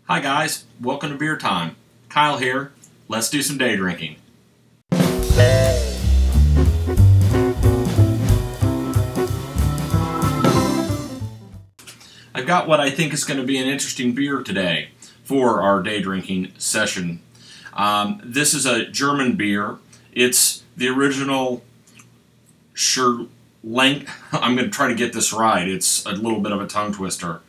Hi guys, welcome to Beer Time. Kyle here. Let's do some day drinking. I've got what I think is going to be an interesting beer today for our day drinking session. This is a German beer. It's the original I'm going to try to get this right. It's a little bit of a tongue twister.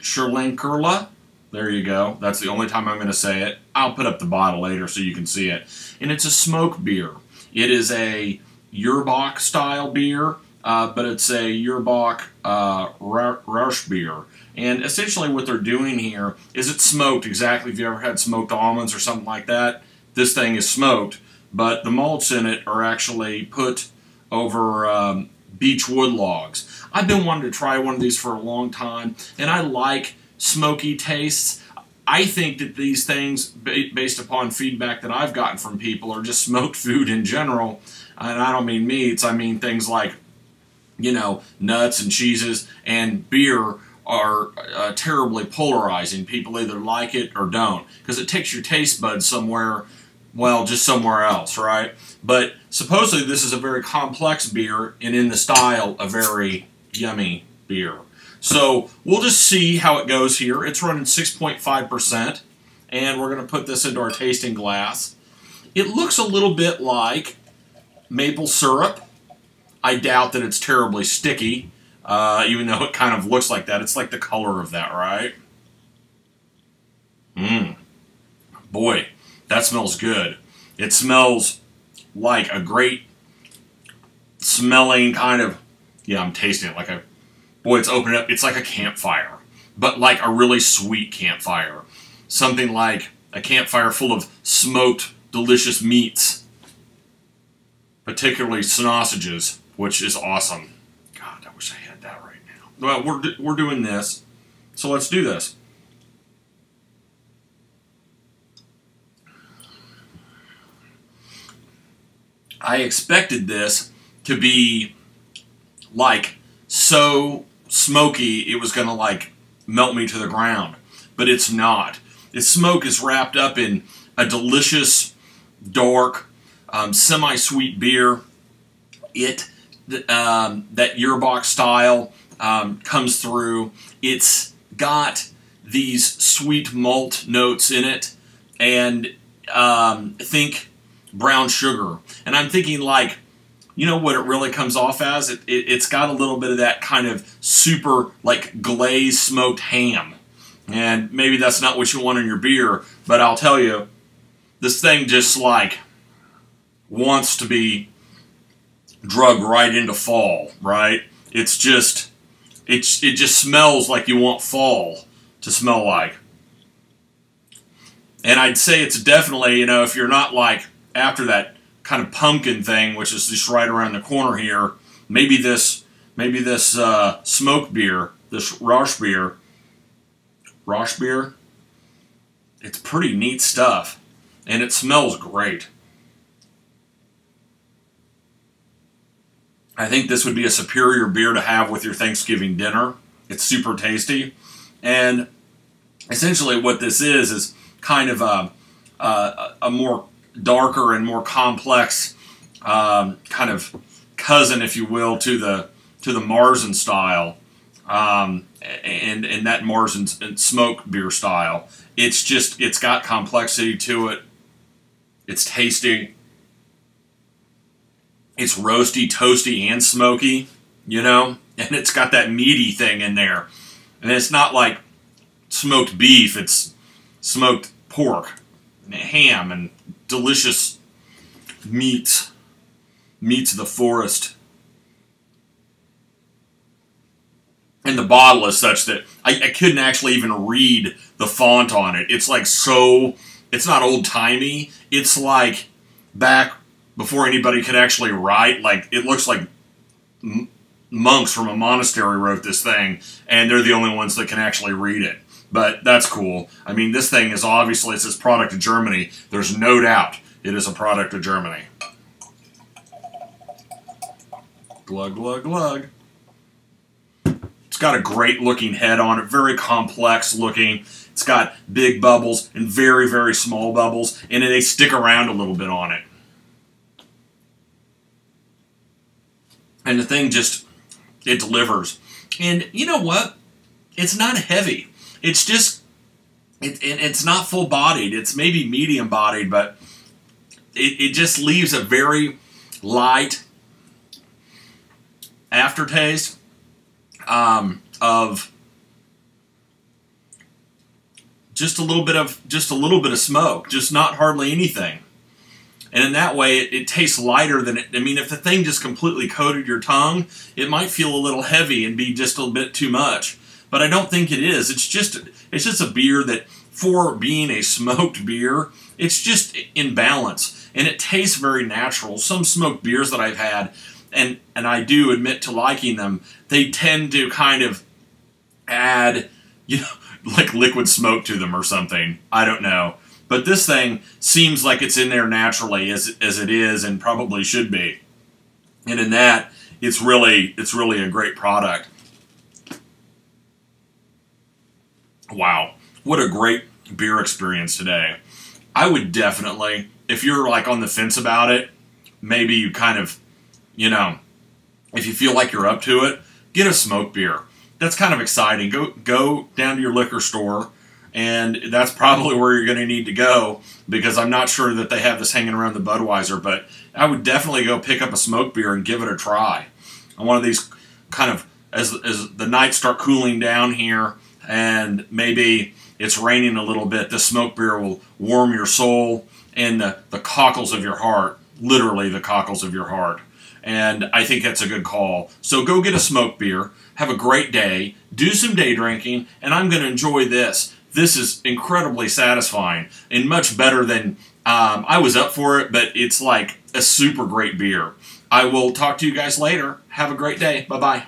Schlenkerla. There you go. That's the only time I'm going to say it. I'll put up the bottle later so you can see it. And it's a smoke beer. It is a Yerbach style beer, but it's a Yerbach Rauchbier. And essentially what they're doing here is it's smoked. Exactly, if you ever had smoked almonds or something like that, this thing is smoked. But the malts in it are actually put over beech wood logs. I've been wanting to try one of these for a long time, and I like smoky tastes. I think that these things, based upon feedback that I've gotten from people, are just smoked food in general. And I don't mean meats, I mean things like, you know, nuts and cheeses, and beer are terribly polarizing. People either like it or don't, because it takes your taste buds somewhere, well, just somewhere else, right? But supposedly this is a very complex beer, and in the style, a very yummy beer. So we'll just see how it goes here. It's running 6.5%, and we're going to put this into our tasting glass. It looks a little bit like maple syrup. I doubt that it's terribly sticky, even though it kind of looks like that. It's like the color of that, right? Boy, that smells good. It smells like a great smelling kind of, yeah, I'm tasting it like a, boy, it's opening up. It's like a campfire, but like a really sweet campfire. Something like a campfire full of smoked, delicious meats, particularly sausages, which is awesome. God, I wish I had that right now. Well, we're doing this, so let's do this. I expected this to be like so smoky it was gonna like melt me to the ground, but it's not. Its smoke is wrapped up in a delicious, dark, semi-sweet beer. That Yerbach style comes through. It's got these sweet malt notes in it, and think brown sugar. And I'm thinking, like, you know what it really comes off as? It's got a little bit of that kind of super, like, glazed smoked ham. And maybe that's not what you want in your beer, but I'll tell you, this thing just, like, wants to be drugged right into fall, right? It's just, it just smells like you want fall to smell like. And I'd say it's definitely, you know, if you're not, like, after that kind of pumpkin thing, which is just right around the corner here, maybe this smoke beer, this Rauchbier, it's pretty neat stuff, and it smells great. I think this would be a superior beer to have with your Thanksgiving dinner. It's super tasty, and essentially what this is kind of a more darker and more complex kind of cousin, if you will, to the Marzen style, and that Marzen and smoke beer style. It's got complexity to it. It's tasty. It's roasty, toasty, and smoky, you know, and it's got that meaty thing in there. And it's not like smoked beef, it's smoked pork and ham and delicious meats of the forest. And the bottle is such that I couldn't actually even read the font on it. It's like so, it's not old-timey. It's like back before anybody could actually write. Like, it looks like monks from a monastery wrote this thing, and they're the only ones that can actually read it. But that's cool. I mean, this thing is obviously, it's this product of Germany. There's no doubt it is a product of Germany. Glug, glug, glug. It's got a great looking head on it, very complex looking. It's got big bubbles and very, very small bubbles, and they stick around a little bit on it. And the thing just, it delivers. And you know what? It's not heavy. It's just, it's not full-bodied. It's maybe medium-bodied, but it just leaves a very light aftertaste of just a little bit of smoke, just not hardly anything. And in that way, it tastes lighter than it. I mean, if the thing just completely coated your tongue, it might feel a little heavy and be just a bit too much. But I don't think it is. It's just a beer that, for being a smoked beer, it's just in balance. And it tastes very natural. Some smoked beers that I've had, and I do admit to liking them, they tend to kind of add, like liquid smoke to them or something. I don't know. But this thing seems like it's in there naturally as it is and probably should be. And in that, it's really a great product. Wow. What a great beer experience today. I would definitely, if you're like on the fence about it, maybe you kind of, if you feel like you're up to it, get a smoked beer. That's kind of exciting. Go down to your liquor store, and that's probably where you're going to need to go, because I'm not sure that they have this hanging around the Budweiser, but I would definitely go pick up a smoked beer and give it a try. And one of these kind of, as the nights start cooling down here, and maybe it's raining a little bit, this smoked beer will warm your soul and the cockles of your heart, literally the cockles of your heart. And I think that's a good call. So go get a smoked beer, have a great day, do some day drinking, and I'm going to enjoy this. This is incredibly satisfying and much better than, I was up for it, but it's like a super great beer. I will talk to you guys later. Have a great day. Bye-bye.